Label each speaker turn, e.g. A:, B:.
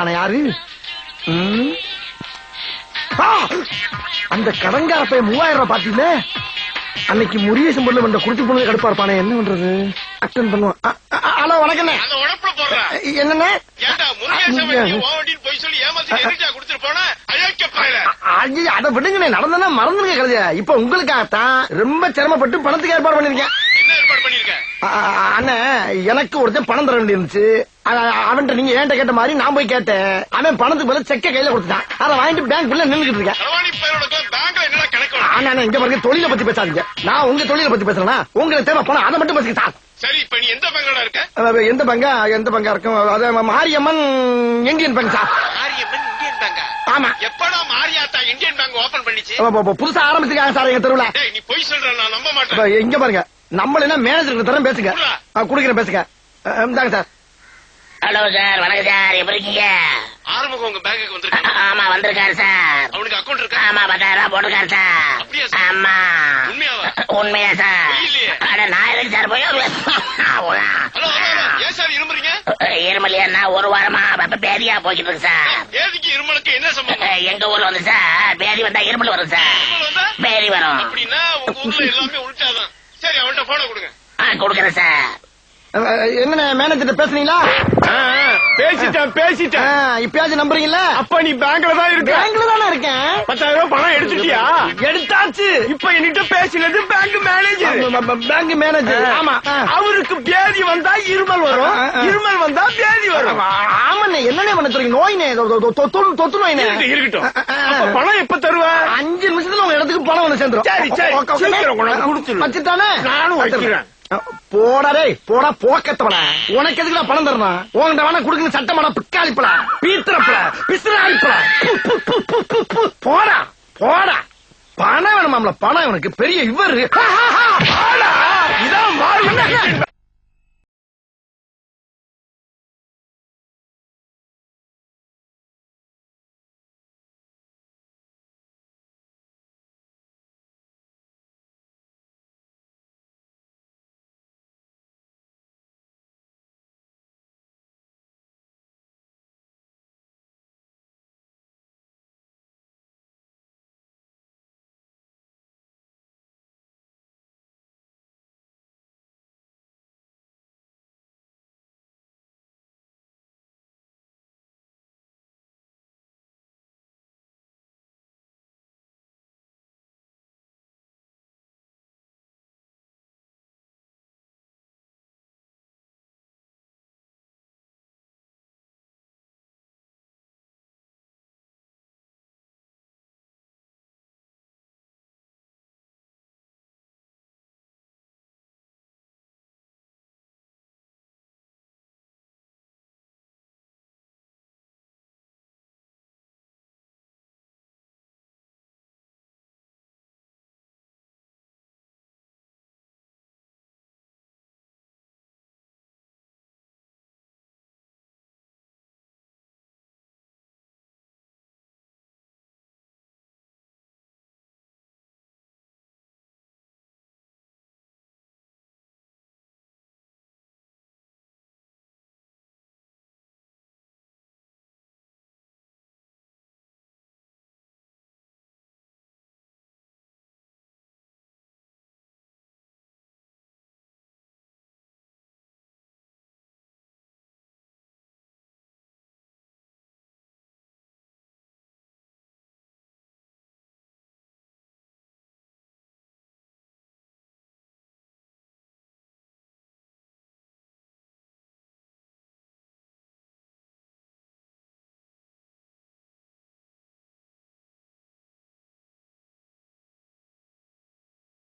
A: ஆனா யாரு? அந்த கடங்கார போய் 3000 ரூபாய் பாத்தீங்களே, அன்னைக்கு முருகேசன் பொருள் வந்த குடிச்சு போனது கடுப்பா இருப்பானே, என்ன பண்றது? அட்டன் பண்ணுவான். ஹலோ வணக்கம். என்னண்ணே அதை விடுங்கண்ணே, நடந்தா மறந்துருங்க கழுதையா. இப்ப உங்களுக்காகத்தான் ரொம்ப சிரமப்பட்டு பணத்துக்கு ஏற்பாடு பண்ணிருக்கேன். அண்ணே, எனக்கு ஒருத்தன் பணம் தர வேண்டி இருந்துச்சு. அவன்கிட்ட நீங்க ஏன்ட்ட கேட்ட மாதிரி நான் போய் கேட்டேன். அவன் பணத்துக்கு பதில் செக்க கையில கொடுத்துட்டான். அதை வாங்கிட்டு பேங்க்ல நின்னுகிட்டு இருக்கேன். அண்ணா இங்க பாருங்க, தொழிலை பத்தி பேசாதீங்க. நான் உங்க தொழிலை பத்தி பேசுறேன்னா உங்களுக்கு தேவை பணம், அதை மட்டும் பேசுங்க சார்.
B: சரி, இப்ப நீ எந்த பேங்க்ல இருக்க?
A: எந்த பங்கா இருக்கும்? அது Mariamman Indian bank sir.
B: Mariamman Indian பேங்கா?
A: ஆமா.
B: எப்படா மாரியாத்தா இந்தியன் பேங்க் ஓபன் பண்ணிச்சு?
A: புதுசா ஆரம்பிச்சிருக்காங்க சார் எங்க தெருவுல.
B: நீ போய் சொல்ற, நான் நம்ப மாட்டேன்.
A: இங்க பாருங்க, நம்மள மேனேஜருக்கு தரம் பேசுங்க. குடுக்கிறேன் பேசுங்க. இந்தாங்க சார்.
C: ஹலோ சார், வணக்கம் சார், எப்படி இருக்கீங்க?
B: ஆறுமுகம் உங்க பேங்குக்கு வந்திருக்காங்க.
C: ஆமா வந்திருக்காரு சார்.
B: அவனுக்கு அக்கௌண்ட் இருக்கா?
C: ஆமா 10,000 ரூபாய் போட்டிருக்காரு சார்.
B: அப்படியா சார்?
C: ஆமா.
B: உண்மையாவா?
C: உண்மையா சார்?
B: இல்லையே.
C: அட நான் எதுக்கு சார் போய்
B: ஹலோ ஏன் சார் இருமுறீங்க?
C: இருமலையா ஒரு வாரமா பேதியா போய்கிட்டு இருக்கு சார்.
B: பேதிக்கு இருமலுக்கு என்ன சம்பந்தம்?
C: எங்க ஊர்ல வந்து சார் பேதி வந்தா இருமல் வரும் சார். பேதி வரும்
B: அப்படின்னா உங்க ஊர்ல எல்லாமே உள்டாதான். சரி, அவன்கிட்ட போன கொடுங்க.
C: கொடுக்குறேன் சார்.
A: என்ன மேனேஜர் பேசுறீங்களா?
D: பேசிட்டேன்.
A: இப்பயாச்சும் நம்புறீங்களா?
D: அப்ப நீ பேங்க்ல தான் இருக்க?
A: பேங்க்ல தானே இருக்கேன்.
D: 10,000 ரூபாய் பணம் எடுத்துட்டியா?
A: எடுத்தாச்சு.
D: இப்ப என்கிட்ட பேசினது பேங்க் மேனேஜர்.
A: Bank manager. ஆமா.
D: அவருக்கு பேதி வந்தா இருமல் வரும், இருமல் வந்தா பேதி வரும்.
A: ஆமாண்ணே, என்னண்ணே பண்ண சொல்றீங்க? நோயினே, தொத்து நோயினே.
D: இருக்கட்டும். பணம் எப்ப தருவ?
A: 5 நிமிஷத்துல உங்க இடத்துக்கு பணம் வந்து சேர்ந்துரும்.
D: சரி,
A: வச்சுட்டானே.
D: நானும் வைக்கிறேன்.
A: போடாரே, போடா போக்கத்தவன. உனக்கு எதுக்கு நான் பணம் தரணும்? உங்கள்கிட்ட வேணா குடுக்குற சட்டமான பிக்காளிப்பல, பீத்திரப்பல, பிசுறாளிப்பல. போடா போடா. பணம் வேணுமாம்ல, பணம். உனக்கு பெரிய இவர்.
D: இதான்